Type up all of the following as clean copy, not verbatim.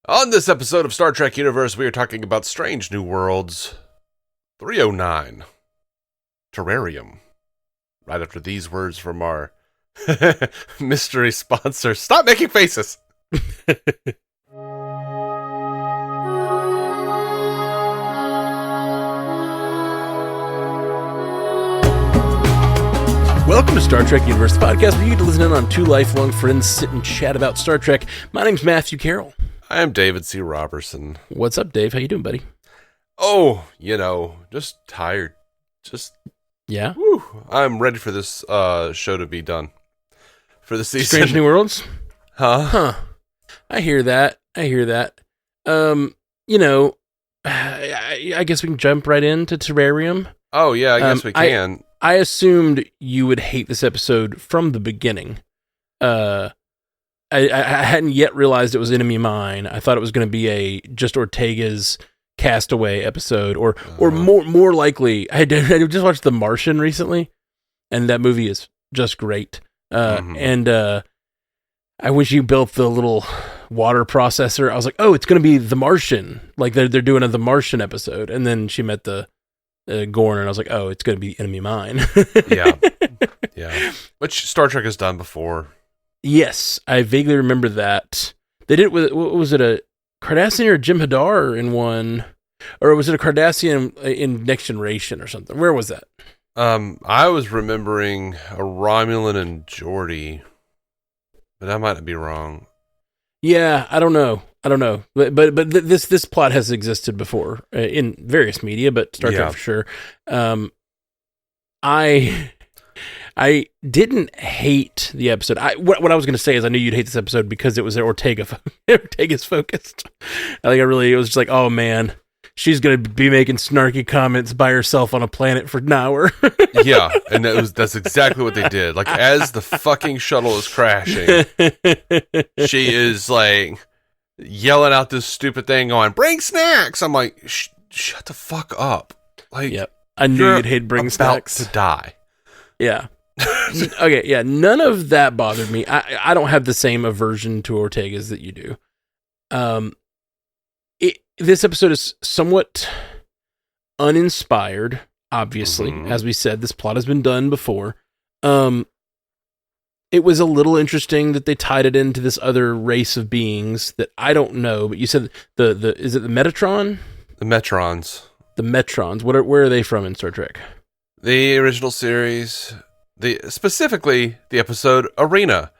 On this episode of Star Trek Universe, we are talking about Strange New Worlds 309, Terrarium. Right after these words from our mystery sponsor. Stop making faces! Welcome to Star Trek Universe, the podcast where you get to listen in on two lifelong friends sit and chat about Star Trek. My name's Matthew Carroll. I am David C. Robertson. What's up, Dave? How you doing, buddy? Oh, just tired. Yeah? Whew, I'm ready for this show to be done. For the season. Strange New Worlds? Huh? I hear that. I guess we can jump right into Terrarium. Oh, yeah, I guess we can. I assumed you would hate this episode from the beginning. I hadn't yet realized it was Enemy Mine. I thought it was going to be a just Ortega's Castaway episode, or more likely, I just watched The Martian recently, and that movie is just great. And I wish you built the little water processor. I was like, oh, it's going to be The Martian. Like they're doing a The Martian episode, and then she met the Gorn, and I was like, oh, it's going to be Enemy Mine. Yeah. Which Star Trek has done before. Yes, I vaguely remember that. They did it with, what was it, a Cardassian or Jim Hadar in one? Or was it a Cardassian in Next Generation or something? Where was that? I was remembering a Romulan and Geordi, but I might be wrong. Yeah, I don't know. But this plot has existed before in various media, but Star Trek for sure. I didn't hate the episode. What I was going to say is I knew you'd hate this episode because it was Ortega's focused. It was just like, oh man, she's going to be making snarky comments by herself on a planet for an hour. Yeah, and that's exactly what they did. Like, as the fucking shuttle is crashing, she is like yelling out this stupid thing going, bring snacks! I'm like, shut the fuck up. Like, yep. I knew you'd hate bring snacks. About to die. Yeah. Okay, yeah, none of that bothered me. I don't have the same aversion to Ortega's that you do. This episode is somewhat uninspired, obviously. As we said, this plot has been done before. It was a little interesting that they tied it into this other race of beings that I don't know, but you said is it the Metatron? The Metrons. The Metrons. Where are they from in Star Trek? The original series, specifically the episode Arena.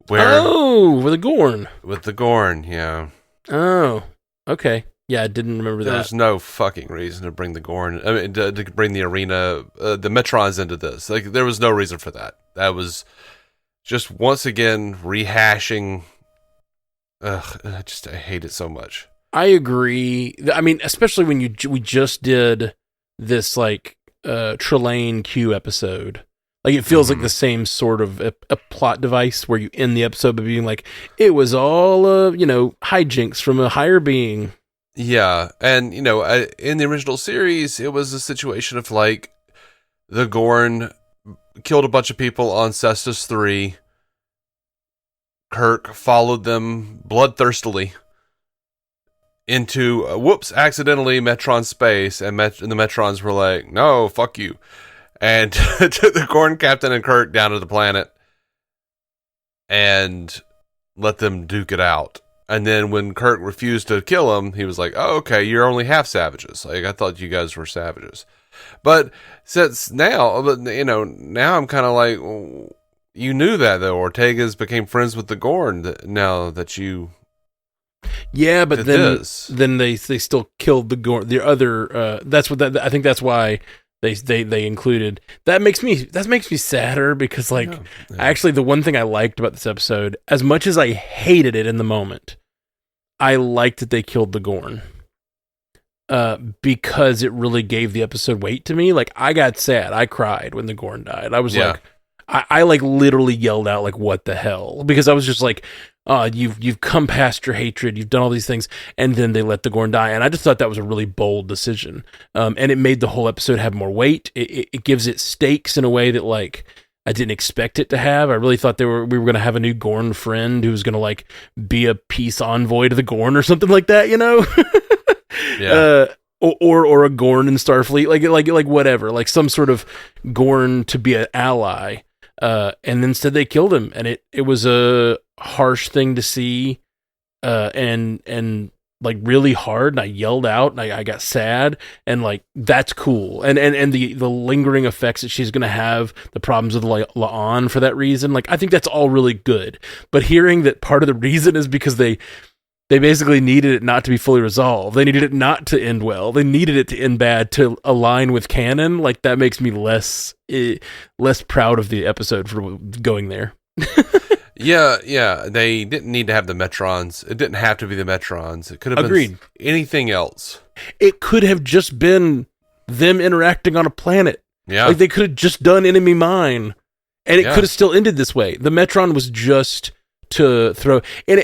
With the Gorn. With the Gorn, yeah. Oh, okay. Yeah, I didn't remember that. There's no fucking reason to bring the Gorn, to bring the Arena, the Metrons into this. Like, there was no reason for that. That was just, once again, rehashing. I hate it so much. I agree. I mean, especially when we just did this, like, Trelane Q episode. Like, it feels like the same sort of a plot device where you end the episode by being like, it was all hijinks from a higher being. Yeah, and in the original series, it was a situation of like the Gorn killed a bunch of people on Cestus 3. Kirk followed them bloodthirstily into accidentally Metron space, and the Metrons were like, no, fuck you, and took the Gorn captain and Kirk down to the planet and let them duke it out. And then when Kirk refused to kill him, he was like, oh, okay, you're only half savages. Like, I thought you guys were savages. But since now, now I'm kind of like, well, you knew that, though. Ortega's became friends with the Gorn now that you... Yeah, but then they still killed the Gorn. The other, I think that's why they included. That makes me sadder because actually the one thing I liked about this episode, as much as I hated it in the moment, I liked that they killed the Gorn. Because it really gave the episode weight to me. Like, I got sad. I cried when the Gorn died. I was like, I like literally yelled out like, what the hell? Because I was just like, you've come past your hatred. You've done all these things. And then they let the Gorn die. And I just thought that was a really bold decision. And it made the whole episode have more weight. It gives it stakes in a way that I didn't expect it to have. I really thought we were going to have a new Gorn friend who was going to like be a peace envoy to the Gorn or something like that, you know? Yeah. Or a Gorn in Starfleet, like whatever, like some sort of Gorn to be an ally. And instead they killed him, and it was a harsh thing to see, and like really hard, and I yelled out, and I got sad, and like that's cool, and the lingering effects that she's gonna have, the problems with La'an for that reason, like I think that's all really good. But hearing that part of the reason is because they basically needed it not to be fully resolved, they needed it not to end well, they needed it to end bad to align with canon, like that makes me less proud of the episode for going there. Yeah, they didn't need to have the Metrons. It didn't have to be the Metrons. It could have been anything else. It could have just been them interacting on a planet. Yeah. Like they could have just done Enemy Mine, and it could have still ended this way. The Metron was just to throw, and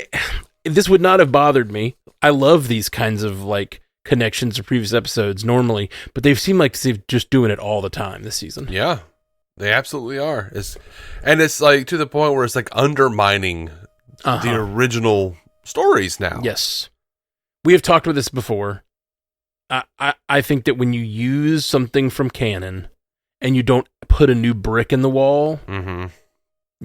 this would not have bothered me. I love these kinds of like connections to previous episodes normally, but they've seemed like they're just doing it all the time this season. Yeah. They absolutely are. It's like to the point where it's like undermining the original stories now. Yes. We have talked about this before. I think that when you use something from canon and you don't put a new brick in the wall,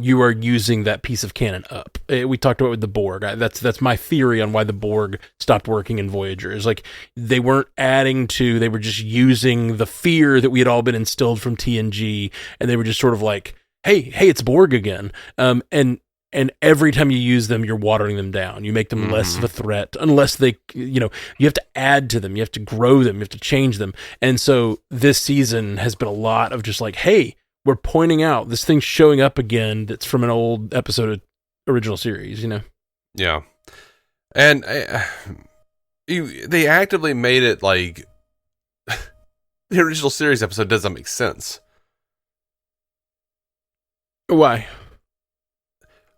you are using that piece of canon up. We talked about it with the Borg. That's my theory on why the Borg stopped working in Voyager. Is like they weren't adding to, they were just using the fear that we had all been instilled from TNG, and they were just sort of like, hey, it's Borg again. And every time you use them, you're watering them down. You make them less of a threat, unless they, you have to add to them, you have to grow them, you have to change them. And so this season has been a lot of just like, hey, we're pointing out this thing's showing up again that's from an old episode of original series, Yeah. And they actively made it like the original series episode doesn't make sense. Why?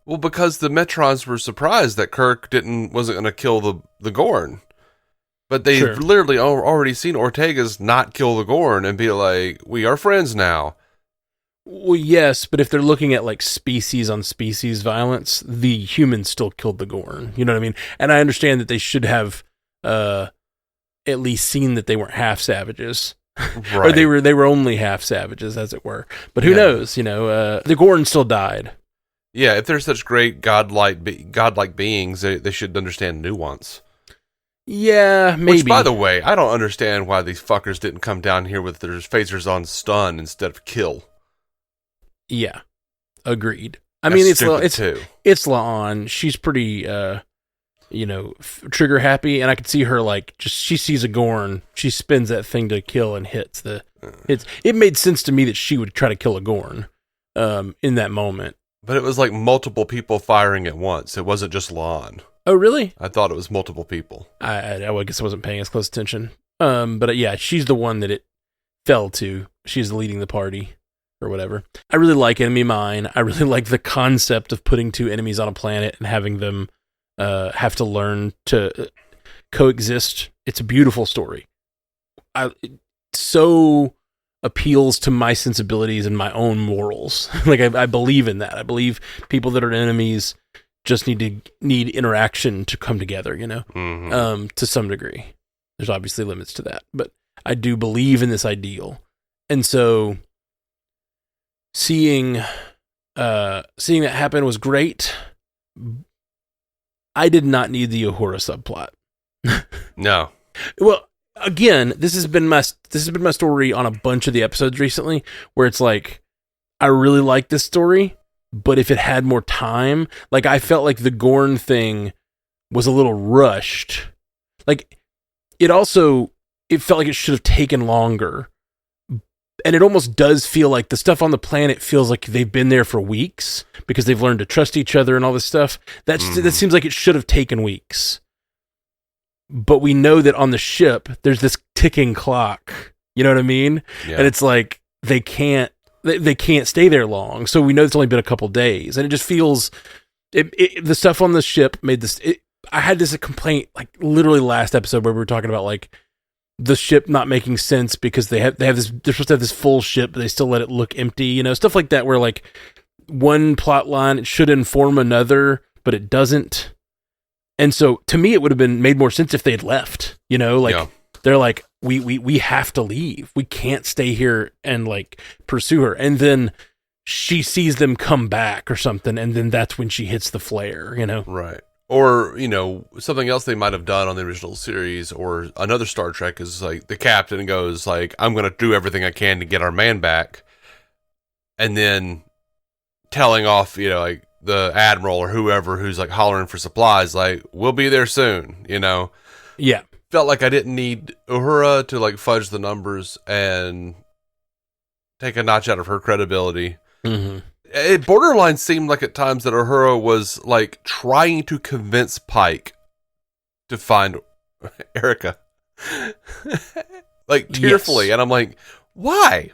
Well, because the Metrons were surprised that Kirk wasn't going to kill the Gorn. But they've literally already seen Ortega's not kill the Gorn and be like, we are friends now. Well, yes, but if they're looking at like species on species violence, the humans still killed the Gorn. You know what I mean? And I understand that they should have at least seen that they weren't half savages, or they were only half savages, as it were. But who knows? The Gorn still died. Yeah, if they're such great godlike beings, they should understand nuance. Yeah, maybe. Which, by the way, I don't understand why these fuckers didn't come down here with their phasers on stun instead of kill. Yeah, agreed. I mean, it's La'an. She's pretty, trigger happy, and I could see her like she sees a Gorn, she spins that thing to kill and hits the. It made sense to me that she would try to kill a Gorn, in that moment. But it was like multiple people firing at once. It wasn't just La'an. Oh, really? I thought it was multiple people. I guess I wasn't paying as close attention. But yeah, she's the one that it fell to. She's leading the party. Or whatever. I really like Enemy Mine. I really like the concept of putting two enemies on a planet and having them have to learn to coexist. It's a beautiful story. It so appeals to my sensibilities and my own morals. Like I believe in that. I believe people that are enemies just need interaction to come together. To some degree. There's obviously limits to that, but I do believe in this ideal, and so. Seeing that happen was great. I did not need the Uhura subplot. No. Well, again, this has been my story on a bunch of the episodes recently, where it's like I really like this story, but if it had more time, like I felt like the Gorn thing was a little rushed. Like it felt like it should have taken longer. And it almost does feel like the stuff on the planet feels like they've been there for weeks because they've learned to trust each other and all this stuff. That seems like it should have taken weeks. But we know that on the ship, there's this ticking clock. You know what I mean? Yeah. And it's like they can't stay there long. So we know it's only been a couple days. And it just feels... the stuff on the ship made this... I had this complaint like literally last episode where we were talking about like the ship not making sense because they're supposed to have this full ship, but they still let it look empty, you know, stuff like that, where like one plot line, it should inform another, but it doesn't. And so to me, it would have been made more sense if they had left, you know, like they're like, we have to leave. We can't stay here and like pursue her. And then she sees them come back or something. And then that's when she hits the flare, you know? Right. Or, you know, something else they might have done on the original series or another Star Trek is like the captain goes like, I'm going to do everything I can to get our man back. And then telling off, you know, like the admiral or whoever who's like hollering for supplies, like, we'll be there soon, you know? Yeah. Felt like I didn't need Uhura to like fudge the numbers and take a notch out of her credibility. Mm-hmm. It borderline seemed like at times that Uhura was like trying to convince Pike to find Erica, like tearfully, yes. And I'm like, why?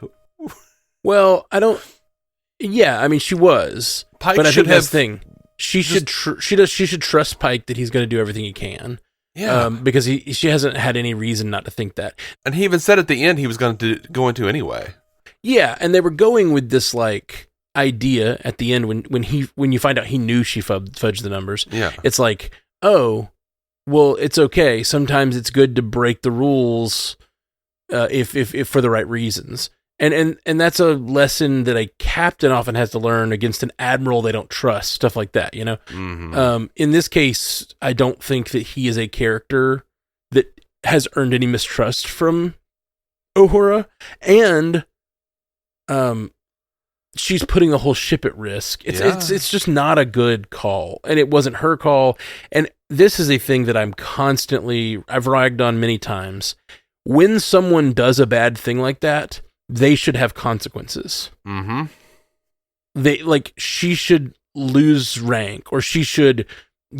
Well, I don't. Yeah, I mean, she was, Pike but I should think that's have the thing. She should trust Pike that he's going to do everything he can. Yeah, because she hasn't had any reason not to think that. And he even said at the end he was going to go into anyway. Yeah, and they were going with this like idea at the end when you find out he knew she fudged the numbers. Yeah, it's like, oh, well, it's okay. Sometimes it's good to break the rules if for the right reasons. And that's a lesson that a captain often has to learn against an admiral they don't trust, stuff like that, you know? Mm-hmm. In this case, I don't think that he is a character that has earned any mistrust from Uhura, and she's putting the whole ship at risk. It's just not a good call, and it wasn't her call. And this is a thing that I've ragged on many times. When someone does a bad thing like that, they should have consequences. Mm-hmm. She should lose rank, or she should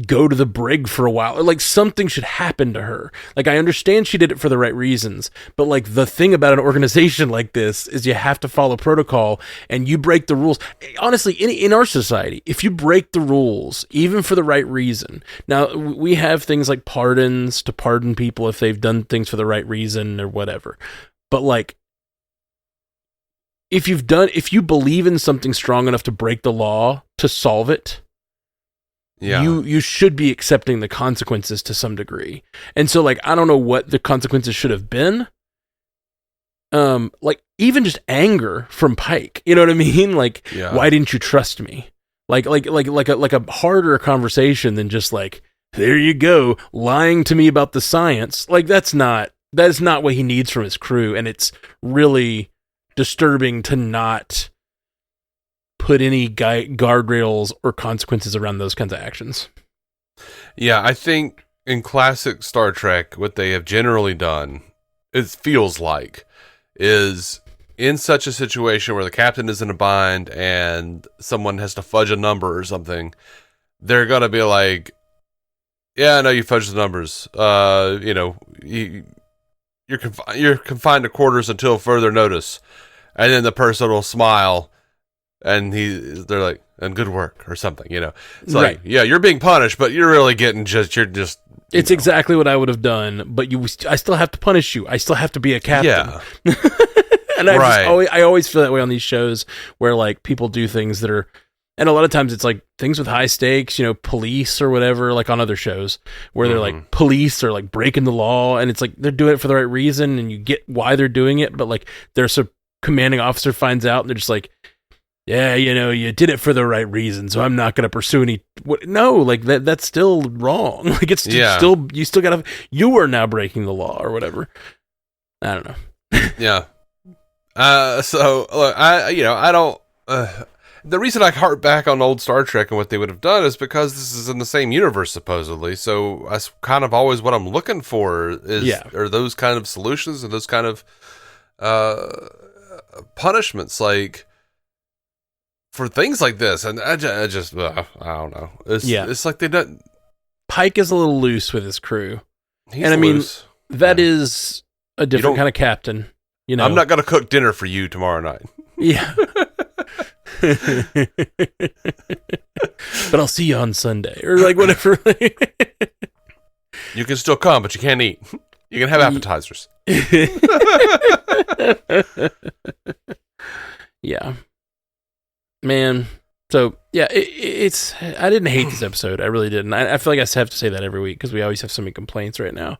go to the brig for a while, or like something should happen to her. Like, I understand she did it for the right reasons, but like the thing about an organization like this is you have to follow protocol, and you break the rules. Honestly, in our society, if you break the rules, even for the right reason, now we have things like pardons to pardon people if they've done things for the right reason or whatever. But like, if you believe in something strong enough to break the law to solve it, you should be accepting the consequences to some degree. And so like, I don't know what the consequences should have been. Like even just anger from Pike, you know what I mean? Like, why didn't you trust me? Like a harder conversation than just like, there you go, lying to me about the science. Like that is not what he needs from his crew. And it's really disturbing to not put any guardrails or consequences around those kinds of actions. Yeah, I think in classic Star Trek, what they have generally done, it feels like, is in such a situation where the captain is in a bind and someone has to fudge a number or something, they're going to be like, yeah, I know you fudged the numbers. You know, you're confined to quarters until further notice. And then the person will smile, and they're like, "And good work," or something, you know. It's like, yeah, you're being punished, but you're really getting It's exactly what I would have done, but I still have to punish you. I still have to be a captain. Yeah. And I always feel that way on these shows where like people do things that are, and a lot of times it's like things with high stakes, you know, police or whatever, like on other shows where they're like police or like breaking the law, and it's like they're doing it for the right reason, and you get why they're doing it, but like there's a commanding officer finds out, and they're just like, yeah, you know, you did it for the right reason, so I'm not going to pursue any. No, like that's still wrong. Like it's still, you still got to. You are now breaking the law or whatever. I don't know. Yeah. So look, I don't. The reason I harp back on old Star Trek and what they would have done is because this is in the same universe supposedly. So that's kind of always what I'm looking for are those kind of solutions and those kind of punishments, like for things like this. And I just I don't know. It's like they don't. Pike is a little loose with his crew, and I mean that is a different kind of captain. You know, I'm not going to cook dinner for you tomorrow night. Yeah. But I'll see you on Sunday or like whatever. You can still come, but you can't eat. You can have appetizers. Yeah, man. So yeah, it's. I didn't hate this episode. I really didn't. I feel like I have to say that every week because we always have so many complaints right now.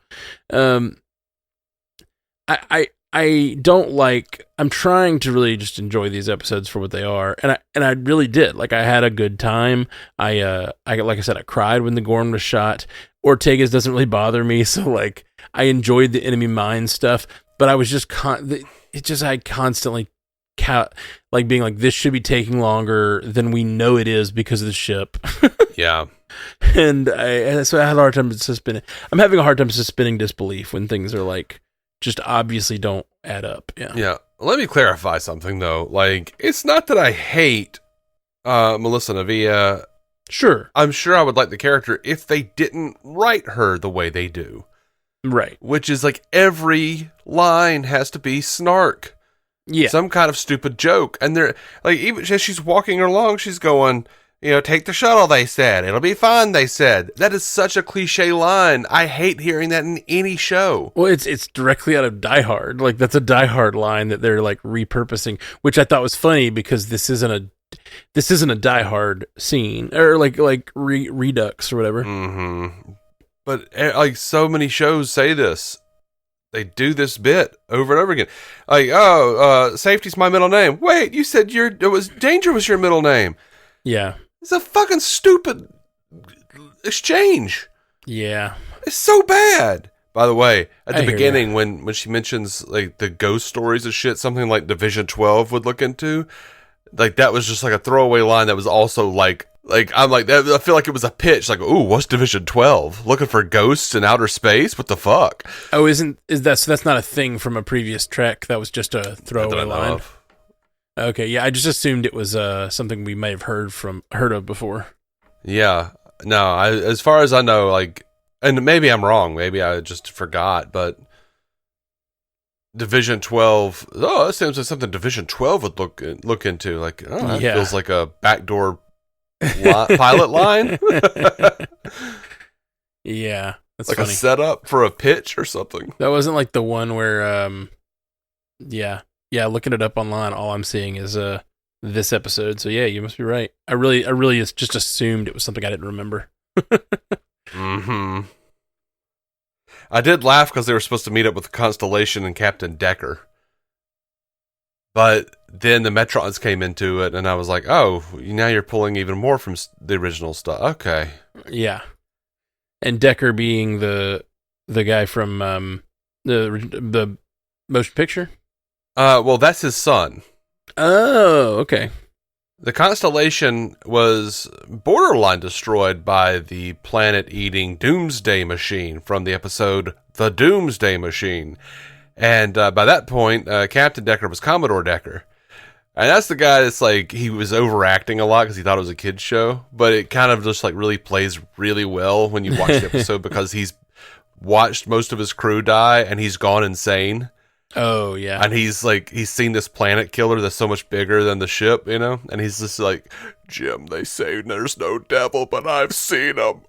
I don't like. I'm trying to really just enjoy these episodes for what they are, and I really did. Like I had a good time. I like I said, I cried when the Gorn was shot. Ortega's doesn't really bother me, so like I enjoyed the enemy mine stuff, but I was just I constantly like being like, this should be taking longer than we know it is because of the ship. Yeah. So I had a hard time suspending. I'm having a hard time suspending disbelief when things are like just obviously don't add up. Yeah. Yeah. Let me clarify something though. Like, it's not that I hate Melissa Navia. Sure. I'm sure I would like the character if they didn't write her the way they do. Right. Which is like every line has to be snark. Yeah. Some kind of stupid joke. And they're like, even as she's walking along, she's going, take the shuttle, they said. It'll be fine, they said. That is such a cliche line. I hate hearing that in any show. Well, it's directly out of Die Hard. Like, that's a Die Hard line that they're like repurposing, which I thought was funny because this isn't a Die Hard scene or like Redux or whatever. Mm-hmm. But like so many shows say this. They do this bit over and over again. Like, safety's my middle name. Wait, you said danger was your middle name. Yeah. It's a fucking stupid exchange. Yeah. It's so bad. By the way, at the beginning, when she mentions like the ghost stories of shit, something like Division 12 would look into, like that was just like a throwaway line that was also like I'm like, I feel like it was a pitch. Like, ooh, what's Division 12? Looking for ghosts in outer space? What the fuck? Oh, that's not a thing from a previous Trek? That was just a throwaway line. Okay, yeah, I just assumed it was something we may have heard of before. Yeah, no, as far as I know, like, and maybe I'm wrong, maybe I just forgot, but Division 12. Oh, that seems like something Division 12 would look into. Like, oh, that feels like a backdoor pilot line. Yeah, that's like funny. A setup for a pitch or something. That wasn't like the one where, yeah. Looking it up online, all I'm seeing is this episode. So yeah, you must be right. I really just assumed it was something I didn't remember. Mm-hmm. I did laugh because they were supposed to meet up with Constellation and Captain Decker. But then the Metrons came into it, and I was like, oh, now you're pulling even more from the original stuff. Okay. Yeah. And Decker being the guy from the motion picture? Well, that's his son. Oh, okay. The Constellation was borderline destroyed by the planet-eating Doomsday Machine from the episode The Doomsday Machine. And by that point, Captain Decker was Commodore Decker. And that's the guy that's like, he was overacting a lot because he thought it was a kid's show. But it kind of just like really plays really well when you watch the episode because he's watched most of his crew die and he's gone insane. Oh, yeah. And he's seen this planet killer that's so much bigger than the ship, And he's just like, Jim, they say there's no devil, but I've seen him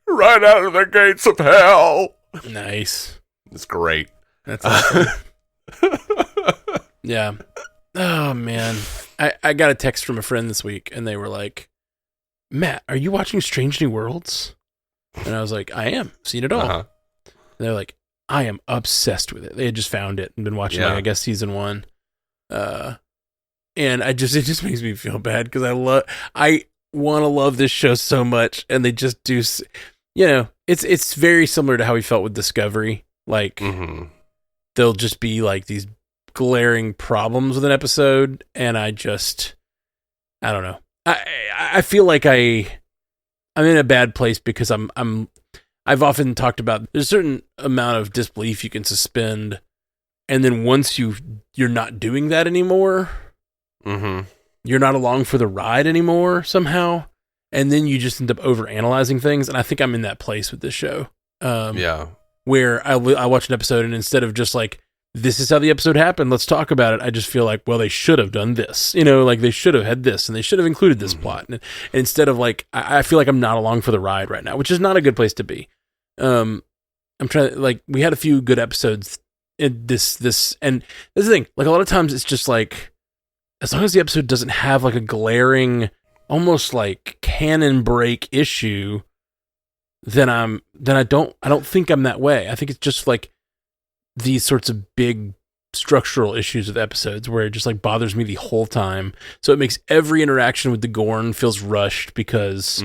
right out of the gates of hell. Nice. It's great. That's awesome. Yeah. Oh, man. I got a text from a friend this week, and they were like, Matt, are you watching Strange New Worlds? And I was like, I am. Seen it all. Uh-huh. And they're like, I am obsessed with it. They had just found it and been watching, I guess, season 1. And it just makes me feel bad because I want to love this show so much, and they just do, it's very similar to how we felt with Discovery. Like, there'll just be like these glaring problems with an episode, and I don't know. I feel like I'm in a bad place because I've often talked about there's a certain amount of disbelief you can suspend, and then once you're not doing that anymore, you're not along for the ride anymore somehow, and then you just end up overanalyzing things, and I think I'm in that place with this show. Where I watch an episode, and instead of just like, this is how the episode happened, let's talk about it, I just feel like, well, they should have done this. Like they should have had this, and they should have included this plot. And instead of like, I feel like I'm not along for the ride right now, which is not a good place to be. I'm trying to, like, we had a few good episodes this and this is the thing. Like a lot of times, it's just like as long as the episode doesn't have like a glaring, almost like canon break issue, then I don't think I'm that way. I think it's just like these sorts of big structural issues with episodes where it just like bothers me the whole time. So it makes every interaction with the Gorn feels rushed because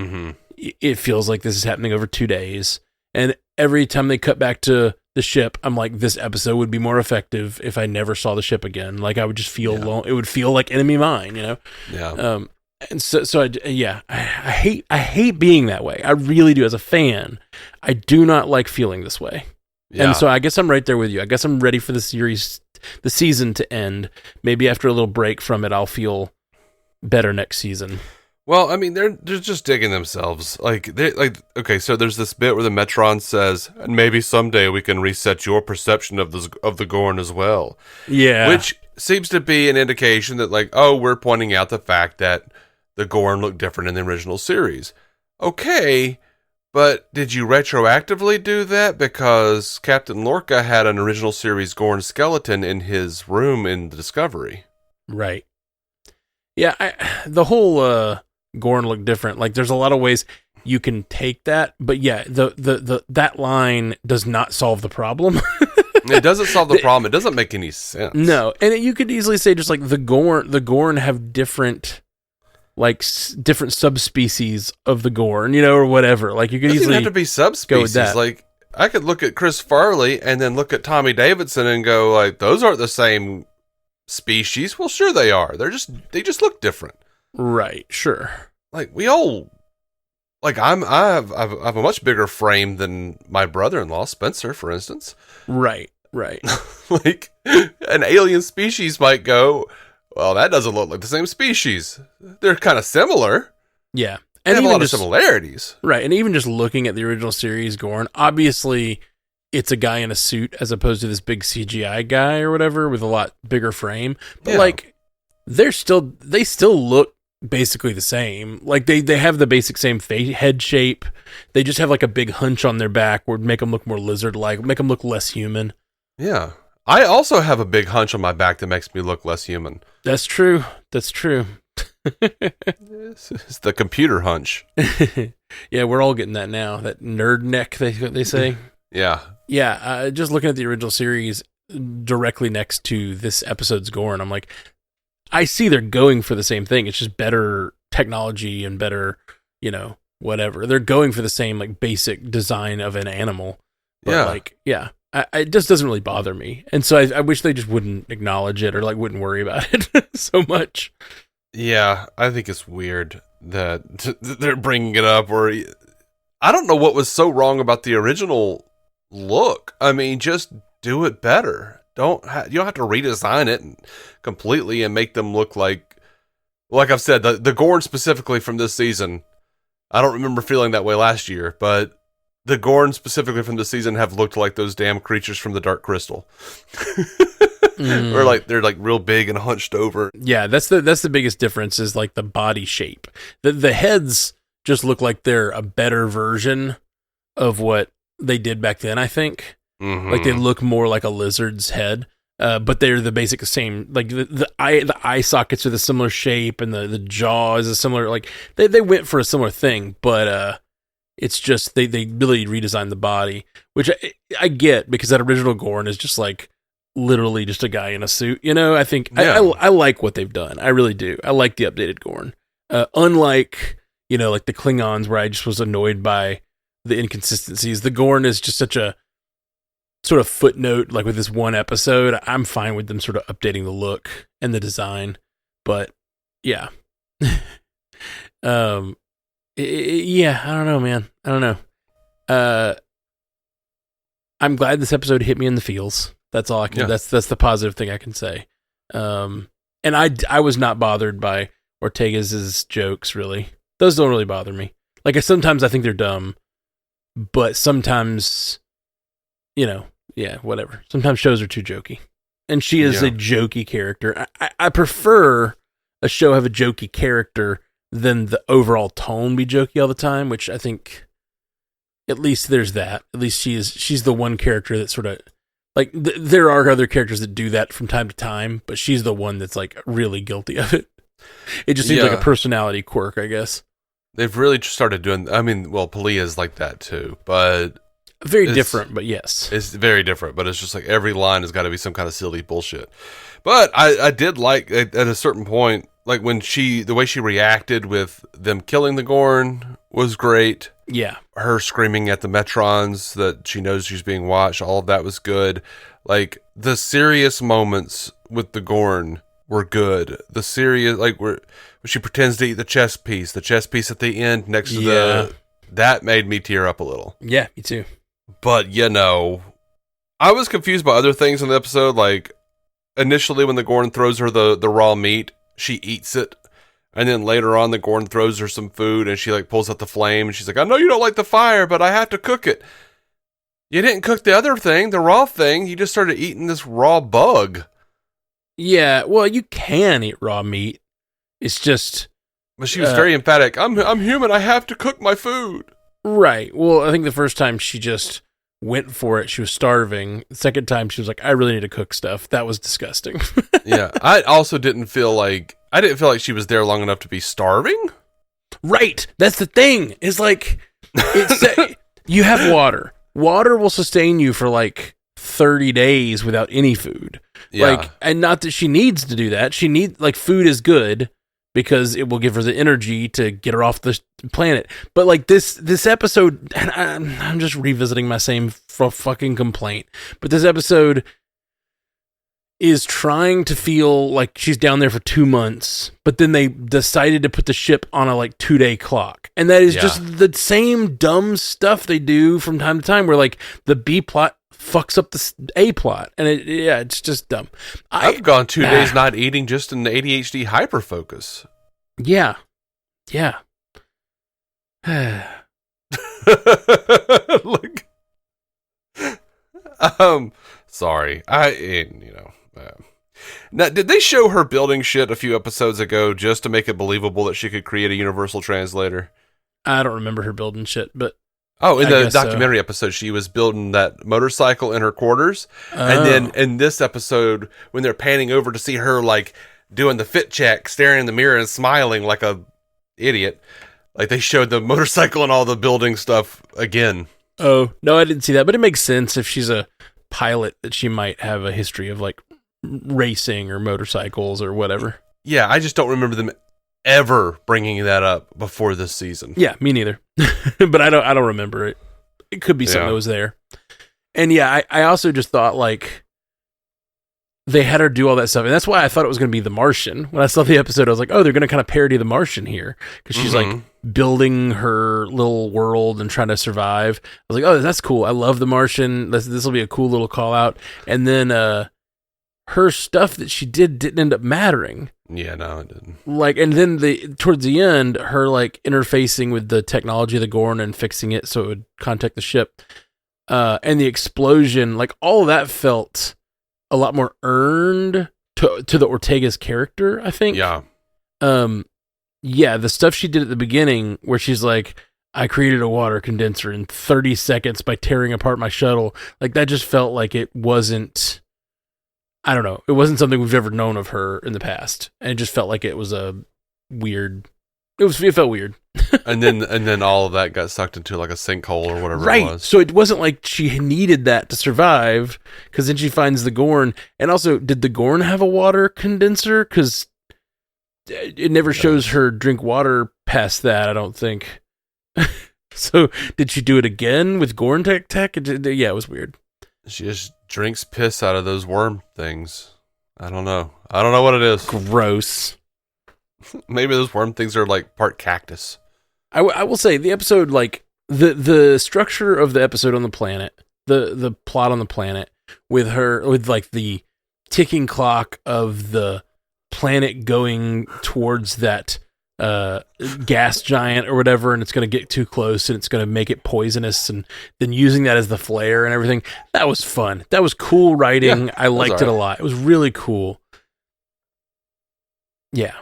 it feels like this is happening over 2 days. And every time they cut back to the ship, I'm like, this episode would be more effective if I never saw the ship again. Like I would just feel it would feel like Enemy Mine, you know? Yeah. And so I hate being that way. I really do. As a fan, I do not like feeling this way. Yeah. And so I guess I'm right there with you. I guess I'm ready for the season to end. Maybe after a little break from it, I'll feel better next season. Well, I mean, they're just digging themselves. Okay, so there's this bit where the Metron says, and maybe someday we can reset your perception of the Gorn as well. Yeah. Which seems to be an indication that, like, oh, we're pointing out the fact that the Gorn look different in the original series. Okay, but did you retroactively do that? Because Captain Lorca had an original series Gorn skeleton in his room in the Discovery. Right. Yeah, the whole Gorn look different. Like, there's a lot of ways you can take that, but yeah, the that line does not solve the problem. It doesn't solve the problem. It doesn't make any sense. No, and you could easily say just like the Gorn have different, like different subspecies of the Gorn, you know, or whatever. Like you could easily have to be subspecies. Go with that. Like I could look at Chris Farley and then look at Tommy Davidson and go like, those aren't the same species. Well, sure they are. They just look different. Right. Sure. Like we all, like I have a much bigger frame than my brother-in-law Spencer, for instance. Right. Right. Like an alien species might go, well, that doesn't look like the same species. They're kind of similar. Yeah. And they have a lot of similarities. Right. And even just looking at the original series Gorn, obviously it's a guy in a suit as opposed to this big CGI guy or whatever with a lot bigger frame. But like they still look basically the same. Like they have the basic same head shape. They just have like a big hunch on their back would make them look more lizard-like, make them look less human. Yeah. I also have a big hunch on my back that makes me look less human. That's true. That's true. It's the computer hunch. Yeah, we're all getting that now. That nerd neck, they say. Yeah. Yeah, just looking at the original series directly next to this episode's Gorn, I'm like, I see they're going for the same thing. It's just better technology and better, you know, whatever. They're going for the same, like, basic design of an animal. But, it just doesn't really bother me. And so I wish they just wouldn't acknowledge it or, like, wouldn't worry about it so much. Yeah, I think it's weird that they're bringing it up. Or I don't know what was so wrong about the original look. I mean, just do it better. You don't have to redesign it completely and make them look like I've said, the Gorn specifically from this season. I don't remember feeling that way last year, but the Gorn specifically from this season have looked like those damn creatures from the Dark Crystal. Or like they're like real big and hunched over. Yeah, that's the biggest difference is like the body shape. The heads just look like they're a better version of what they did back then, I think. Mm-hmm. Like they look more like a lizard's head. But they're the basic same, like the eye sockets are the similar shape and the jaw is a similar, like they went for a similar thing, but it's just they really redesigned the body, which I get because that original Gorn is just like literally just a guy in a suit, you know. I think I like what they've done. I really do. I like the updated Gorn. Unlike, you know, like the Klingons where I just was annoyed by the inconsistencies. The Gorn is just such a sort of footnote, like with this one episode. I'm fine with them sort of updating the look and the design, but yeah. Yeah, I don't know, man. I don't know. I'm glad this episode hit me in the feels. That's all I can. Yeah. That's the positive thing I can say. And I was not bothered by Ortega's jokes. Really, those don't really bother me. Like sometimes I think they're dumb, but sometimes, you know, yeah, whatever. Sometimes shows are too jokey, and she is a jokey character. I prefer a show have a jokey character than the overall tone be jokey all the time, which I think at least there's that. At least she's the one character that sort of Like, there are other characters that do that from time to time, but she's the one that's, like, really guilty of it. It just seems like a personality quirk, I guess. They've really started doing... I mean, well, Palia's like that, too, but... Very different, but yes. It's very different, but it's just like every line has got to be some kind of silly bullshit. But I did like, at a certain point, like when the way she reacted with them killing the Gorn was great. Yeah. Her screaming at the Metrons that she knows she's being watched, all of that was good. Like, the serious moments with the Gorn were good. The serious, like, when she pretends to eat the chess piece at the end next to that made me tear up a little. Yeah, me too. But, I was confused by other things in the episode, like, initially when the Gorn throws her the raw meat, she eats it. And then later on, the Gorn throws her some food, and she, like, pulls out the flame, and she's like, I know you don't like the fire, but I have to cook it. You didn't cook the other thing, the raw thing. You just started eating this raw bug. Yeah, well, you can eat raw meat. It's just... But she was very emphatic. I'm human. I have to cook my food. Right. Well, I think the first time she just went for it, she was starving. The second time, she was like, I really need to cook stuff. That was disgusting. Yeah. I also didn't feel like she was there long enough to be starving. Right. That's the thing. It's like, you have water. Water will sustain you for like 30 days without any food. Yeah. Like, and not that she needs to do that. Food is good because it will give her the energy to get her off the planet. But like this episode, and I'm just revisiting my same fucking complaint, but this episode is trying to feel like she's down there for 2 months, but then they decided to put the ship on a like 2-day clock. And that is just the same dumb stuff they do from time to time where like the B plot fucks up the A plot. And it's just dumb. I've gone 2 days not eating just in the ADHD hyperfocus. Yeah. Yeah. Like, sorry. Now, did they show her building shit a few episodes ago just to make it believable that she could create a universal translator? I don't remember her building shit, but... Oh, in the documentary episode, she was building that motorcycle in her quarters. And then in this episode, when they're panning over to see her, like, doing the fit check, staring in the mirror and smiling like a idiot, like, they showed the motorcycle and all the building stuff again. Oh, no, I didn't see that, but it makes sense if she's a pilot that she might have a history of, like, racing or motorcycles or whatever. Yeah, I just don't remember them ever bringing that up before this season. Yeah, me neither. But I don't remember it. It could be something that was there. And yeah, I also just thought like they had her do all that stuff, and that's why I thought it was going to be The Martian. When I saw the episode, I was like, oh, they're going to kind of parody The Martian here because she's like building her little world and trying to survive. I was like, oh, that's cool. I love The Martian. This will be a cool little call out. And then her stuff that she didn't end up mattering. Yeah, no, it didn't. Like, and then towards the end, her like interfacing with the technology of the Gorn and fixing it so it would contact the ship, and the explosion, like all of that felt a lot more earned to the Ortega's character, I think. Yeah. Yeah, the stuff she did at the beginning where she's like, I created a water condenser in 30 seconds by tearing apart my shuttle. Like that just felt like it wasn't, I don't know. It wasn't something we've ever known of her in the past. And it just felt like it was a weird, it felt weird. and then all of that got sucked into like a sinkhole or whatever it was. So it wasn't like she needed that to survive because then she finds the Gorn. And also, did the Gorn have a water condenser? Because it never shows her drink water past that, I don't think. So did she do it again with Gorn tech? Yeah, it was weird. She just drinks piss out of those worm things. I don't know what it is. Gross. Maybe those worm things are like part cactus. I will say the episode, like the structure of the episode on the planet, the plot on the planet with like the ticking clock of the planet going towards that gas giant or whatever, and it's going to get too close and it's going to make it poisonous, and then using that as the flare and everything. That was fun. That was cool writing. I liked it a lot. It was really cool. Yeah.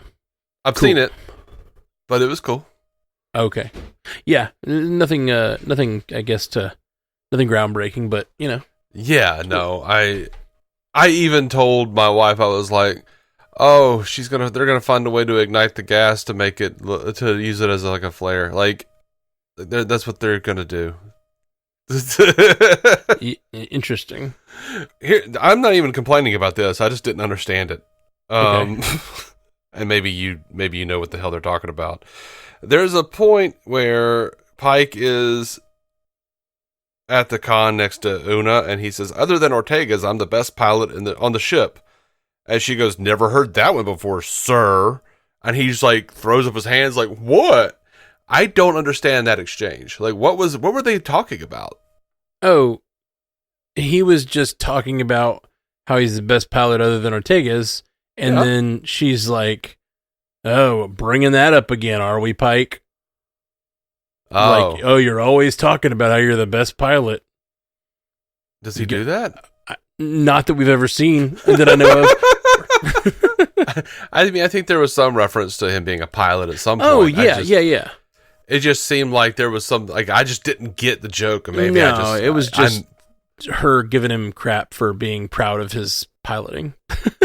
I've seen it, but it was cool. Okay. Yeah. Nothing, I guess, nothing groundbreaking, but, you know. Yeah, no, I even told my wife, I was like, "Oh, they're gonna find a way to ignite the gas to make it to use it as like a flare. Like, that's what they're gonna do." Interesting. Here, I'm not even complaining about this. I just didn't understand it. Okay. And maybe you know what the hell they're talking about. There's a point where Pike is at the con next to Una, and he says, "Other than Ortega's, I'm the best pilot on the ship." And she goes, "Never heard that one before, sir." And he's like, throws up his hands, like, "What?" I don't understand that exchange. Like, what were they talking about? Oh, he was just talking about how he's the best pilot other than Ortega's, and then she's like, "Oh, bringing that up again, are we, Pike?" Oh. Like, "Oh, you're always talking about how you're the best pilot." Does he do that? Not that we've ever seen that I know of. I mean, I think there was some reference to him being a pilot at some point. Oh, yeah. It just seemed like there was some, like, I just didn't get the joke. Or maybe it was just her giving him crap for being proud of his piloting.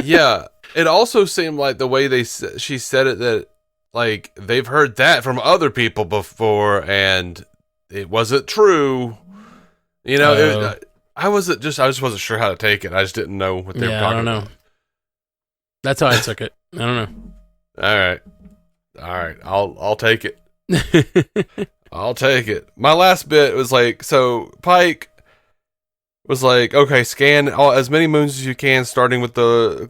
Yeah. It also seemed like the way she said it, that, like, they've heard that from other people before, and it wasn't true. You know, I just wasn't sure how to take it. I just didn't know what they were talking about. I don't know. That's how I took it. I don't know. All right. I'll take it. I'll take it. My last bit was like, so Pike was like, "Okay, scan as many moons as you can, starting with the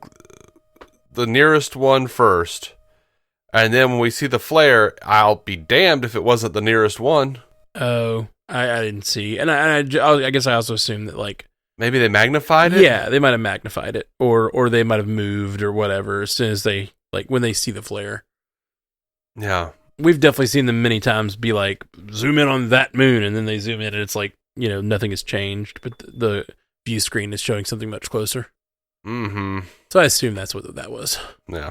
nearest one first. And then when we see the flare, I'll be damned if it wasn't the nearest one." Oh, I didn't see. And I guess I also assumed that, like, maybe they magnified it? Yeah, they might have magnified it. Or they might have moved or whatever as soon as they, like, when they see the flare. Yeah. We've definitely seen them many times be like, "Zoom in on that moon," and then they zoom in and it's like, you know, nothing has changed, but the view screen is showing something much closer. Mm-hmm. So I assume that's what that was. Yeah.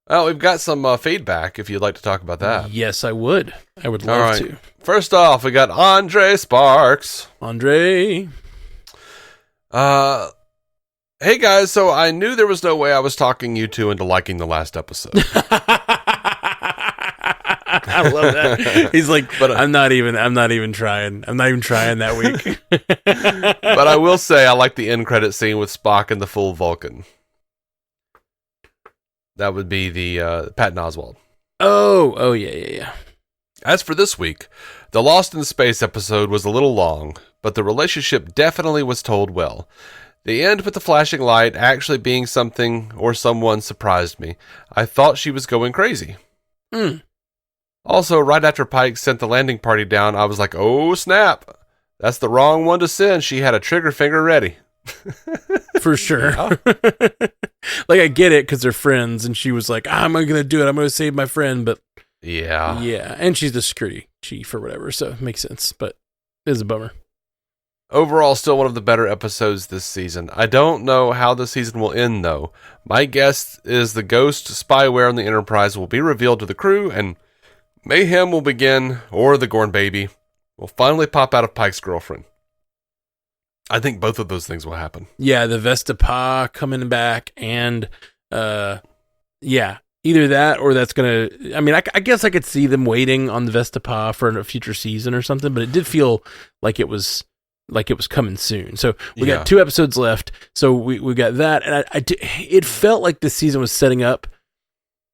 Well, we've got some feedback if you'd like to talk about that. Yes, I would. I would love to. First off, we got Andre Sparks. Andre. Hey guys, so I knew there was no way I was talking you two into liking the last episode. I love that. He's like, but I'm not even trying. I'm not even trying that week. But I will say I like the end credit scene with Spock and the full Vulcan. That would be the Patton Oswalt. Oh, yeah. As for this week, the Lost in Space episode was a little long, but the relationship definitely was told well. The end with the flashing light actually being something or someone surprised me. I thought she was going crazy. Also, right after Pike sent the landing party down, I was like, "Oh, snap. That's the wrong one to send. She had a trigger finger ready." For sure. Yeah. Like, I get it because they're friends, and she was like, "I'm going to do it. I'm going to save my friend." But yeah. And she's the security chief or whatever, so it makes sense. But it is a bummer. Overall, still one of the better episodes this season. I don't know how the season will end, though. My guess is the ghost spyware on the Enterprise will be revealed to the crew, and mayhem will begin, or the Gorn baby will finally pop out of Pike's girlfriend. I think both of those things will happen. Yeah, the Vesta Pa coming back, and yeah, either that or that's gonna. I mean, I guess I could see them waiting on the Vesta Pa for a future season or something, but it did feel like it was coming soon. So we got 2 episodes left. So we got that, and it felt like this season was setting up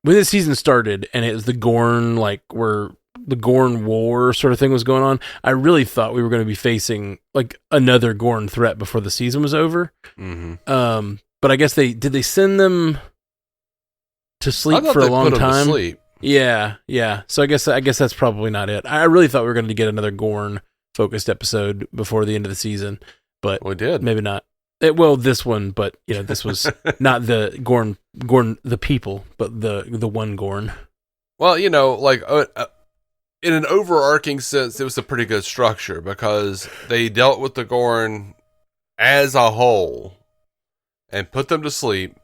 when the season started, and it was the Gorn, like, where the Gorn War sort of thing was going on. I really thought we were going to be facing, like, another Gorn threat before the season was over. Mm-hmm. But I guess they send them to sleep for a long time. To sleep. Yeah. So I guess that's probably not it. I really thought we were going to get another Gorn focused episode before the end of the season, but we did. Maybe not. This one, but you know, this was not the Gorn, the people, but the one Gorn. Well, you know, like in an overarching sense, it was a pretty good structure because they dealt with the Gorn as a whole and put them to sleep,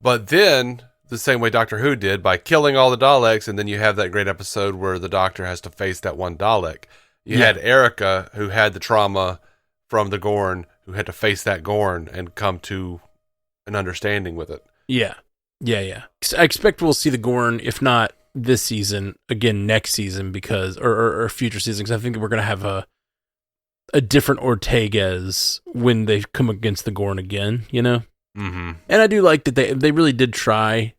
but then the same way Doctor Who did by killing all the Daleks, and then you have that great episode where the Doctor has to face that one Dalek. You had Erica, who had the trauma from the Gorn who had to face that Gorn and come to an understanding with it. Yeah. I expect we'll see the Gorn, if not this season, again next season, because or future seasons. I think we're gonna have a different Ortegas when they come against the Gorn again. Mm-hmm. And I do like that they really did try.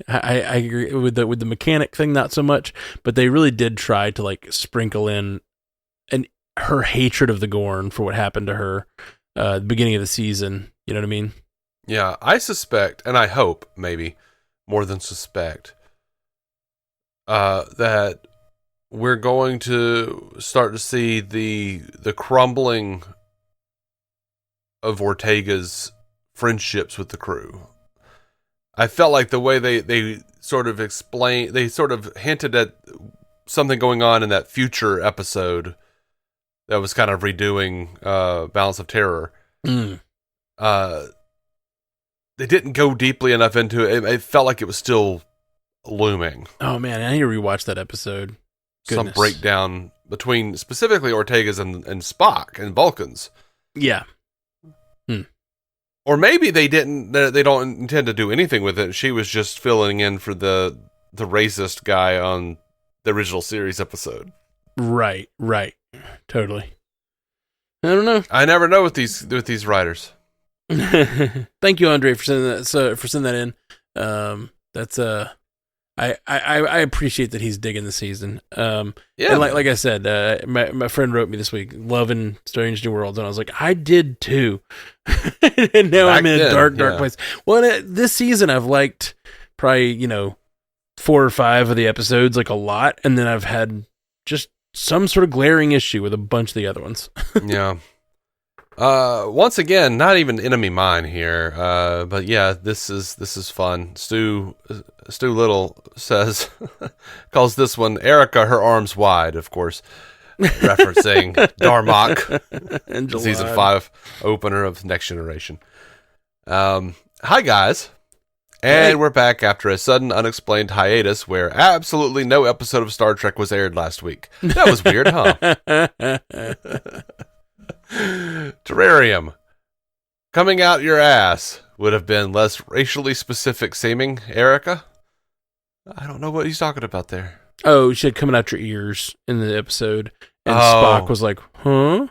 I agree with the mechanic thing, not so much, but they really did try to like sprinkle in her hatred of the Gorn for what happened to her at the beginning of the season. You know what I mean? Yeah, I suspect, and I hope, maybe, more than suspect, that we're going to start to see the crumbling of Ortega's friendships with the crew. I felt like the way they sort of explained, they sort of hinted at something going on in that future episode that was kind of redoing Balance of Terror. Mm. They didn't go deeply enough into it. It felt like it was still looming. Oh man, I need to rewatch that episode. Goodness. Some breakdown between specifically Ortegas and Spock and Vulcans. Yeah. Or maybe they didn't. They don't intend to do anything with it. She was just filling in for the racist guy on the original series episode. Right. Totally. I don't know. I never know with these writers. Thank you, Andre, for sending that in. That's I appreciate that he's digging the season. Yeah, and like I said, my friend wrote me this week, loving Strange New Worlds, and I was like, I did too. And now I'm in a dark place. Well, this season I've liked probably 4 or 5 of the episodes like a lot, and then I've had just some sort of glaring issue with a bunch of the other ones. Yeah. Once again, not even enemy mine here. But yeah, this is fun. Stu Little says, calls this one Erica, her arms wide, of course, referencing Darmok, and season 5 opener of Next Generation. Hi guys. And we're back after a sudden unexplained hiatus where absolutely no episode of Star Trek was aired last week. That was weird, huh? Terrarium. Coming out your ass would have been less racially specific seeming, Erica. I don't know what he's talking about there. Oh, she said coming out your ears in the episode. And Spock was like, huh?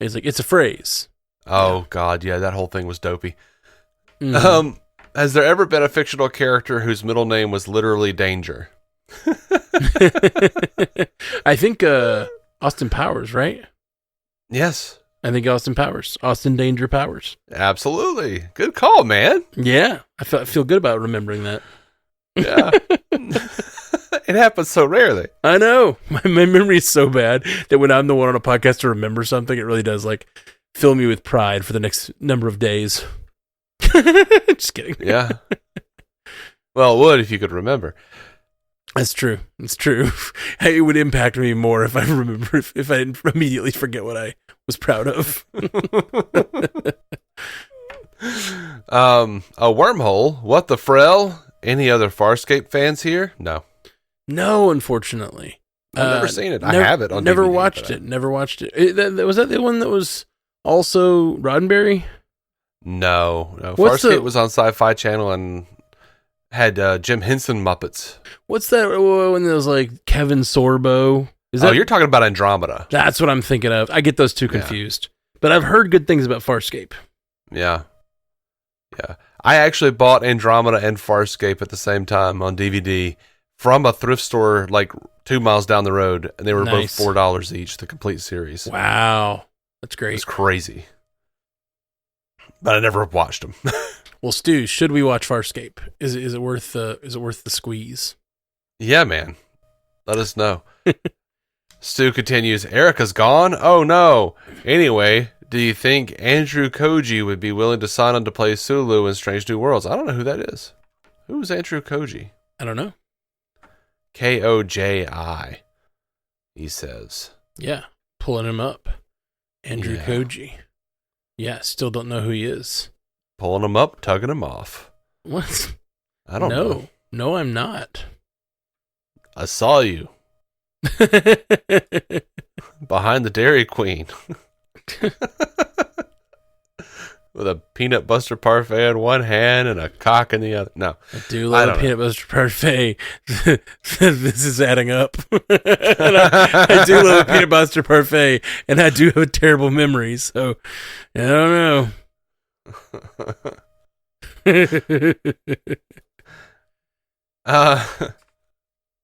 He's like, it's a phrase. Oh, God, yeah, that whole thing was dopey. Mm. Has there ever been a fictional character whose middle name was literally Danger? I think Austin Powers, right? Yes. I think Austin Powers. Austin Danger Powers. Absolutely. Good call, man. Yeah. I feel good about remembering that. Yeah. It happens so rarely. I know. My memory is so bad that when I'm the one on a podcast to remember something, it really does fill me with pride for the next number of days. Just kidding. Yeah. Well, it would if you could remember. That's true. It's true. It would impact me more if I remember, if I didn't immediately forget what I was proud of. A wormhole. What the frell? Any other Farscape fans here? No. No, unfortunately. I've never seen it. I have it on Never DVD, watched it. Never watched it. Was that the one that was also Roddenberry? No. Farscape was on Sci-Fi Channel and had Jim Henson Muppets. What's that one that was Kevin Sorbo? You're talking about Andromeda. That's what I'm thinking of. I get those two confused. Yeah. But I've heard good things about Farscape. Yeah. Yeah. I actually bought Andromeda and Farscape at the same time on DVD from a thrift store 2 miles down the road, and they were both $4 each, the complete series. Wow. That's great. It's crazy. But I never watched them. Well, Stu, should we watch Farscape? Is it worth the squeeze? Yeah, man. Let us know. Stu continues, Erica's gone? Oh no. Anyway, do you think Andrew Koji would be willing to sign on to play Sulu in Strange New Worlds? I don't know who that is. Who's Andrew Koji? I don't know. Koji, he says. Yeah, pulling him up. Andrew Koji. Yeah, still don't know who he is. Pulling him up, tugging him off. What? I don't know. No, I'm not. I saw you. Behind the Dairy Queen. with a peanut butter parfait in one hand and a cock in the other. No, I do love a peanut butter parfait. This is adding up. I do love a peanut butter parfait, and I do have terrible memories. So I don't know.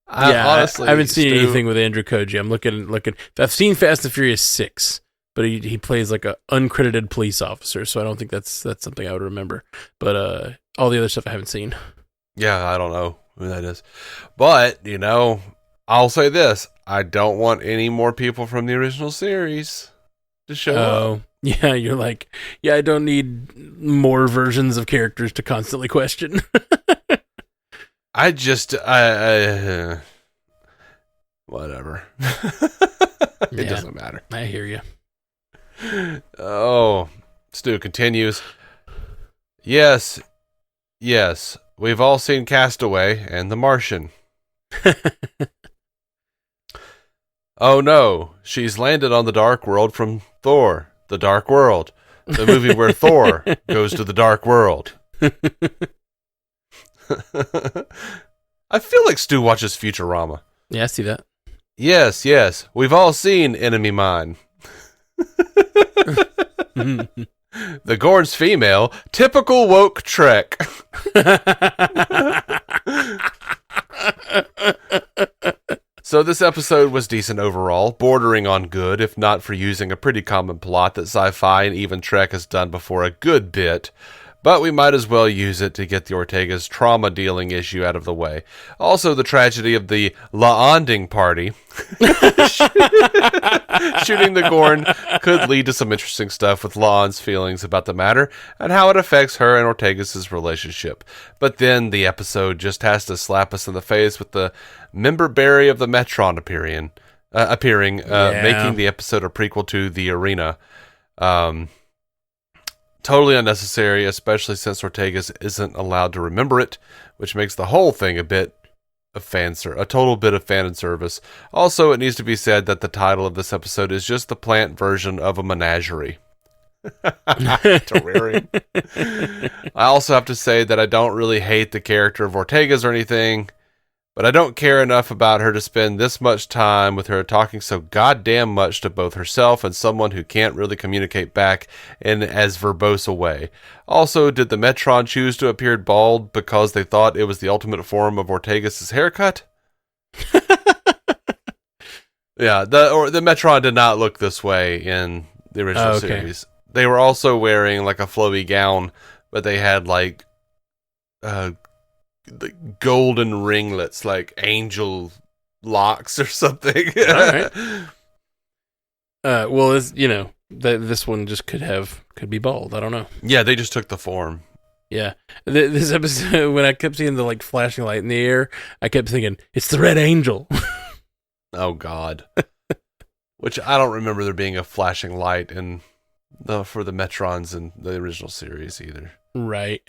Honestly, I haven't seen anything with Andrew Koji. I'm looking. I've seen Fast and Furious 6, but he plays like a uncredited police officer, so I don't think that's something I would remember. But all the other stuff I haven't seen. Yeah, I don't know who that is, but I'll say this: I don't want any more people from the original series to show up. Yeah, you're like, I don't need more versions of characters to constantly question. I whatever. It doesn't matter. I hear you. Oh, Stu continues. Yes, we've all seen Castaway and The Martian. Oh no, she's landed on the Dark World from Thor, The Dark World, the movie where Thor goes to the Dark World. I feel like Stu watches Futurama. Yeah, I see that. Yes, we've all seen Enemy Mine. The Gorn's female, typical woke Trek. So this episode was decent overall, bordering on good, if not for using a pretty common plot that sci-fi and even Trek has done before a good bit. But we might as well use it to get the Ortega's trauma-dealing issue out of the way. Also, the tragedy of the La-onding party shooting the Gorn could lead to some interesting stuff with Laon's feelings about the matter and how it affects her and Ortega's relationship. But then the episode just has to slap us in the face with the member berry of the Metron appearing, making the episode a prequel to The Arena. Totally unnecessary, especially since Ortega's isn't allowed to remember it, which makes the whole thing a total bit of fan service. Also, it needs to be said that the title of this episode is just the plant version of a menagerie. Terrarium. I also have to say that I don't really hate the character of Ortega's or anything, but I don't care enough about her to spend this much time with her talking so goddamn much to both herself and someone who can't really communicate back in as verbose a way. Also, did the Metron choose to appear bald because they thought it was the ultimate form of Ortega's haircut? Yeah, the Metron did not look this way in the original series. They were also wearing like a flowy gown, but they had like the golden ringlets, like angel locks or something. All right. Well, this one just could be bald. I don't know. Yeah, they just took the form. Yeah. This episode, when I kept seeing the like flashing light in the air, I kept thinking, it's the Red Angel. Oh, God. Which I don't remember there being a flashing light for the Metrons in the original series either. Right.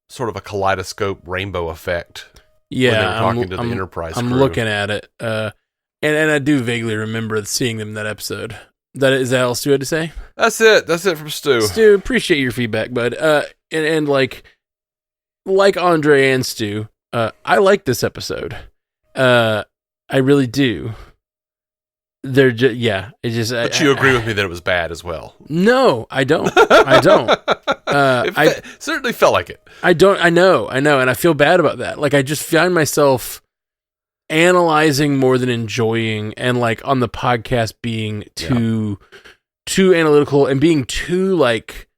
Sort of a kaleidoscope rainbow effect. Yeah, when they were talking to the Enterprise I'm crew. looking at it, and I do vaguely remember seeing them in that episode. Is that all Stu had to say? That's it from Stu. Stu, appreciate your feedback, bud. And like Andre and Stu, I like this episode. I really do. They're just, it's just. But you agree with me that it was bad as well? No, I don't. I don't. It certainly felt like it. I don't. I know, and I feel bad about that. Like I just find myself analyzing more than enjoying, and like on the podcast being too analytical and being too like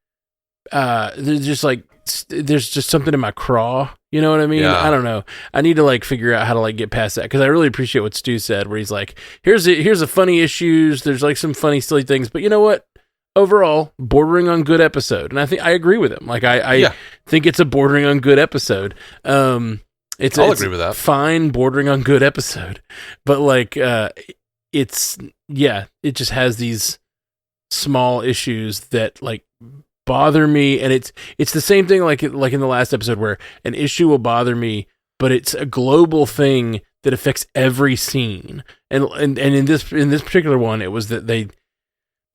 there's just something in my craw. You know what I mean? Yeah. I don't know. I need to like figure out how to like get past that, because I really appreciate what Stu said, where he's like, here's a funny issues. There's like some funny, silly things, but you know what? Overall, bordering on good episode, and I think I agree with him. Like I think it's a bordering on good episode. I'll agree with that. Fine, bordering on good episode, but like it just has these small issues that like bother me, and it's the same thing like in the last episode where an issue will bother me, but it's a global thing that affects every scene. And in this particular one, it was that they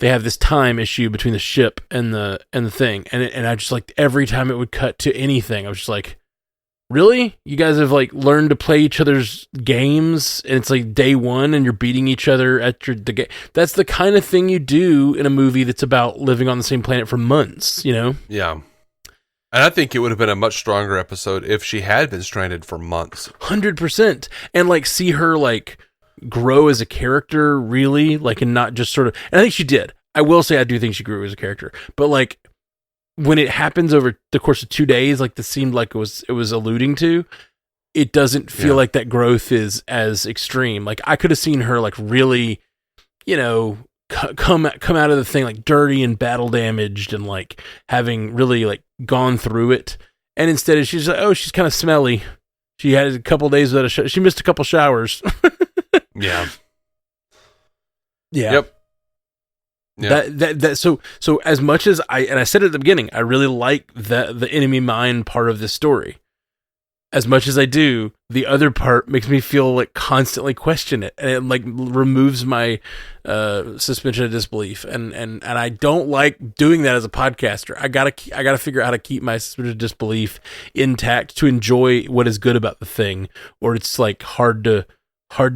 they have this time issue between the ship and the thing, and I just like every time it would cut to anything, I was just like, really? You guys have like learned to play each other's games, and it's like day one, and you're beating each other at the game. That's the kind of thing you do in a movie that's about living on the same planet for months, you know? Yeah. And I think it would have been a much stronger episode if she had been stranded for months. 100%. And like see her like grow as a character, really, like, and not just sort of. And I think she did. I will say I do think she grew as a character, but like when it happens over the course of 2 days, like this seemed like it was alluding to, it doesn't feel like that growth is as extreme. Like I could have seen her like really, you know, come out of the thing like dirty and battle damaged and like having really like gone through it. And instead she's like, oh, she's kind of smelly. She had a couple days without she missed a couple showers. Yeah. Yeah. Yep. So as much as I said at the beginning, I really like the enemy mine part of this story. As much as I do, the other part makes me feel like constantly question it, and it like removes my suspension of disbelief, and I don't like doing that as a podcaster. I gotta figure out how to keep my suspension of disbelief intact to enjoy what is good about the thing, or it's like hard to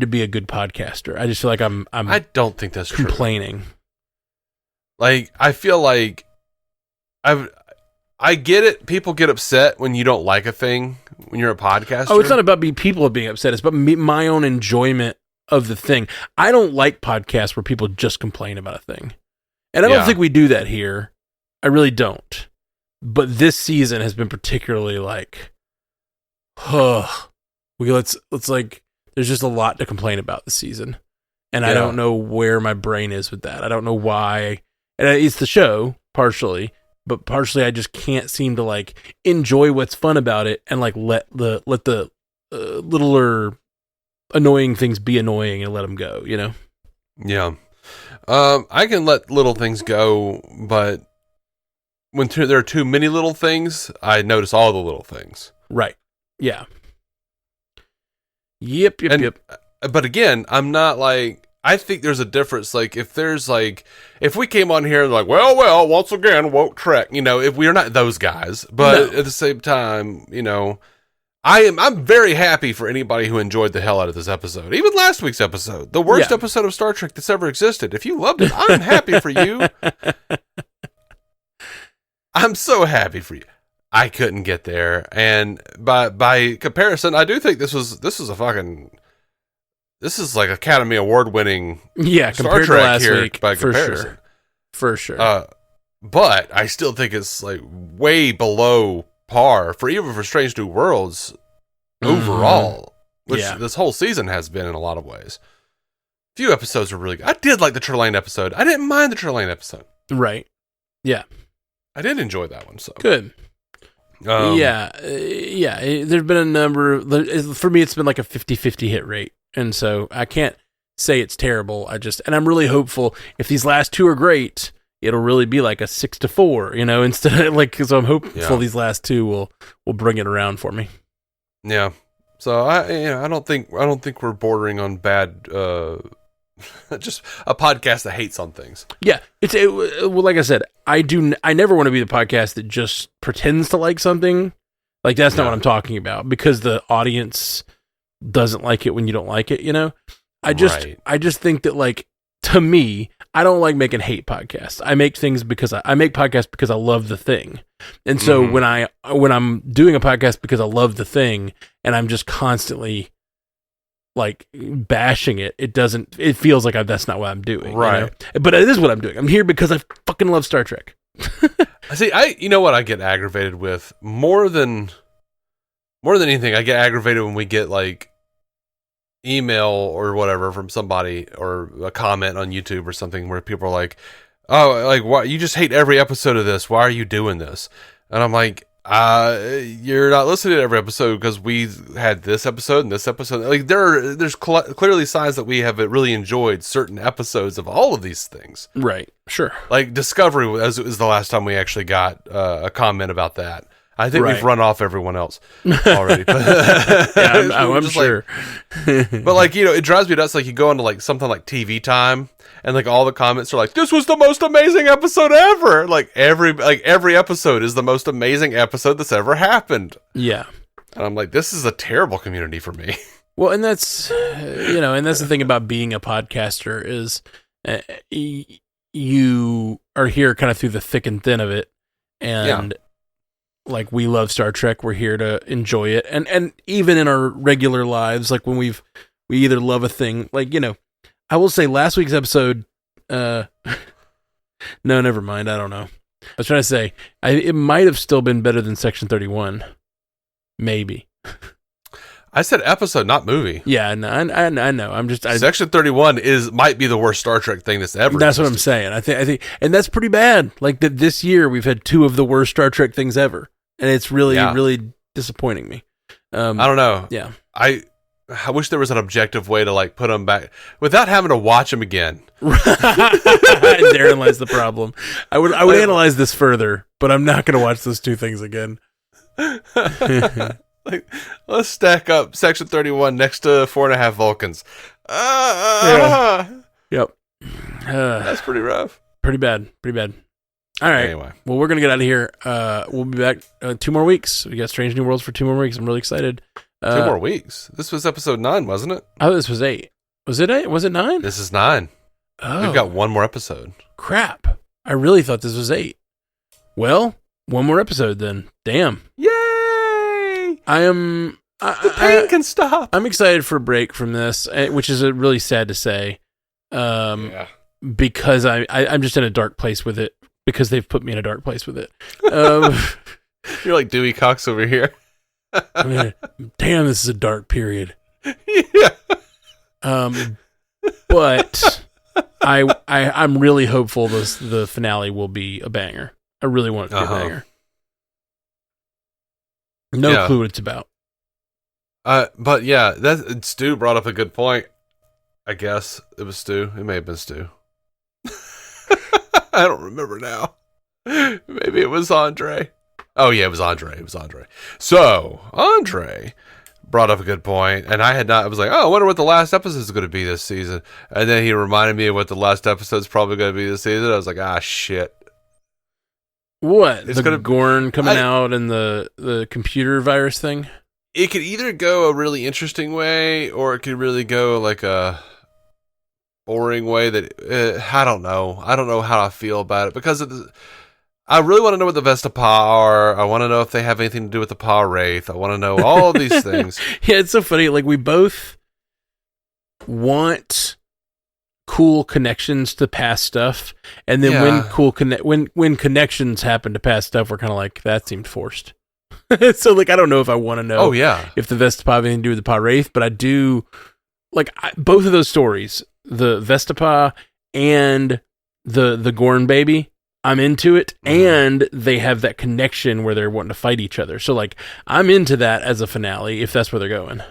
be a good podcaster. I just feel like I don't think that's complaining. True. Like I feel like I get it. People get upset when you don't like a thing when you're a podcaster. Oh, it's not about people being upset. It's about my own enjoyment of the thing. I don't like podcasts where people just complain about a thing. And I don't think we do that here. I really don't. But this season has been particularly like, let's like, there's just a lot to complain about this season. And I don't know where my brain is with that. I don't know why. And it's the show, partially. But partially, I just can't seem to like enjoy what's fun about it, and like let the littler annoying things be annoying and let them go. You know? Yeah. I can let little things go, but when there are too many little things, I notice all the little things. Right. Yeah. Yep. But again, I'm not like. I think there's a difference. Like if we came on here and like, well, once again, woke Trek, you know, if we are not those guys, but at the same time, you know, I'm very happy for anybody who enjoyed the hell out of this episode. Even last week's episode, the worst episode of Star Trek that's ever existed. If you loved it, I'm happy for you. I'm so happy for you. I couldn't get there. And by comparison, I do think this is a fucking, this is like Academy Award winning Star Trek to last here week, by comparison. For sure. But I still think it's like way below par for Strange New Worlds overall, which this whole season has been in a lot of ways. A few episodes are really good. I did like the Trelane episode. I didn't mind the Trelane episode. Right. Yeah. I did enjoy that one. So good. There's been a number for me, it's been like a 50-50 hit rate. And so I can't say it's terrible. And I'm really hopeful if these last two are great, it'll really be like a 6-4, you know, instead of like, so I'm hopeful these last two will bring it around for me. Yeah. So I don't think we're bordering on bad, just a podcast that hates on things. Yeah. Well, like I said, I never want to be the podcast that just pretends to like something. Like that's not what I'm talking about, because the audience doesn't like it when you don't like it, you know? I just think that, like, to me, I don't like making hate podcasts. I make things because I make podcasts because I love the thing. And so when I'm doing a podcast because I love the thing and I'm just constantly like bashing it, it feels like that's not what I'm doing. Right. You know? But it is what I'm doing. I'm here because I fucking love Star Trek. See, you know what I get aggravated with more than anything, I get aggravated when we get like email or whatever from somebody or a comment on YouTube or something where people are like, oh, like, why you just hate every episode of this? Why are you doing this? And I'm like, you're not listening to every episode because we had this episode and this episode. Like there's clearly signs that we have really enjoyed certain episodes of all of these things. Right. Sure. Like Discovery is the last time we actually got a comment about that. I think Right. we've run off everyone else already. Yeah, I'm Just sure. But like, it drives me nuts. Like you go into like something like TV Time, and like all the comments are like, "This was the most amazing episode ever." Like every episode is the most amazing episode that's ever happened. Yeah. And I'm like, this is a terrible community for me. Well, and that's and that's the thing about being a podcaster is you are here kind of through the thick and thin of it, and like we love Star Trek, we're here to enjoy it, and even in our regular lives, like when we either love a thing, like I will say last week's episode. No, never mind. I don't know. I was trying to say it might have still been better than Section 31, maybe. I said episode, not movie. Yeah, no, I know. I'm just Section 31 might be the worst Star Trek thing that's ever. That's existed. what I'm saying. I think, and that's pretty bad. Like that this year, we've had 2 of the worst Star Trek things ever, and it's really, really disappointing me. I don't know. Yeah, I wish there was an objective way to like put them back without having to watch them again. Therein lies the problem. I would analyze this further, but I'm not going to watch those 2 things again. Like, let's stack up Section 31 next to 4.5 Vulcans. Yep. That's pretty rough. Pretty bad. All right. Anyway. Well, we're going to get out of here. We'll be back 2 more weeks. We got Strange New Worlds for 2 more weeks. I'm really excited. 2 more weeks? This was episode 9, wasn't it? Oh, this was 8. Was it 8? Was it 9? This is 9. Oh. We've got 1 more episode. Crap. I really thought this was 8. Well, 1 more episode then. Damn. Yay! The pain can stop. I'm excited for a break from this, which is really sad to say. Because I'm just in a dark place with it. Because they've put me in a dark place with it. You're like Dewey Cox over here. Damn, this is a dark period. Yeah. But I'm really hopeful the finale will be a banger. I really want it to be a banger. No clue what it's about. But yeah, Stu brought up a good point. I guess it was Stu. It may have been Stu. I don't remember now. Maybe it was Andre. Oh yeah, it was Andre. So Andre brought up a good point, and I was like, oh, I wonder what the last episode is going to be this season. And then he reminded me of what the last episode is probably going to be this season. I was like, shit. What? It's the Gorn coming out and the computer virus thing? It could either go a really interesting way, or it could really go like a boring way that I don't know. I don't know how I feel about it, because I really want to know what the Vesta are. I want to know if they have anything to do with the Pa Wraith. I want to know all of these things. Yeah, it's so funny. Like, we both want cool connections to past stuff, and then when connections happen to past stuff, we're kind of like, that seemed forced. So like, I don't know if I want to know if the Vestapa have anything to do with the Pa Wraith, but I do like both of those stories, the Vestapa and the Gorn baby. I'm into it, and they have that connection where they're wanting to fight each other. So like, I'm into that as a finale if that's where they're going.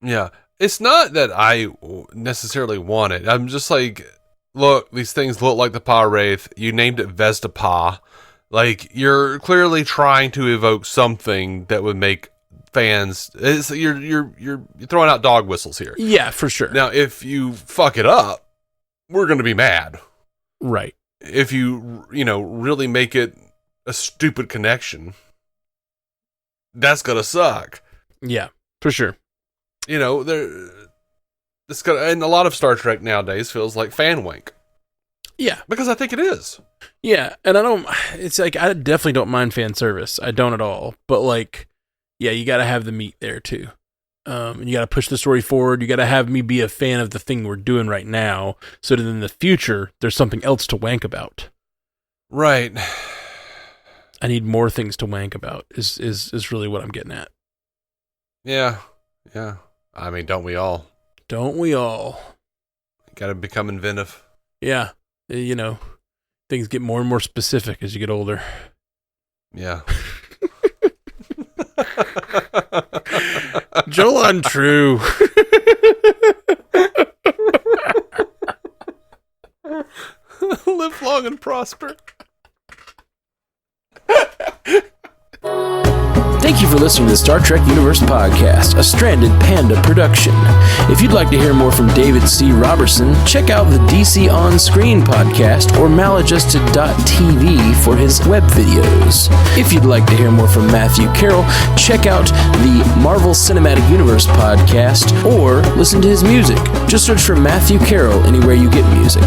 Yeah. It's not that I necessarily want it. I'm just like, look, these things look like the Pa Wraith. You named it Vestapa. Like, you're clearly trying to evoke something that would make fans. You're throwing out dog whistles here. Yeah, for sure. Now, if you fuck it up, we're going to be mad. Right. If you really make it a stupid connection, that's going to suck. Yeah, for sure. And a lot of Star Trek nowadays feels like fan wank. Yeah. Because I think it is. Yeah, and it's like, I definitely don't mind fan service. I don't at all. But like, yeah, you got to have the meat there too. And you got to push the story forward. You got to have me be a fan of the thing we're doing right now, so that in the future, there's something else to wank about. Right. I need more things to wank about is really what I'm getting at. Yeah. Yeah. I mean, don't we all? Don't we all? Got to become inventive. Yeah. Things get more and more specific as you get older. Yeah. Joel, untrue. Live long and prosper. Thank you for listening to the Star Trek Universe Podcast, a Stranded Panda production. If you'd like to hear more from David C. Robertson, check out the DC On Screen podcast or maladjusted.tv for his web videos. If you'd like to hear more from Matthew Carroll, check out the Marvel Cinematic Universe podcast or listen to his music. Just search for Matthew Carroll anywhere you get music.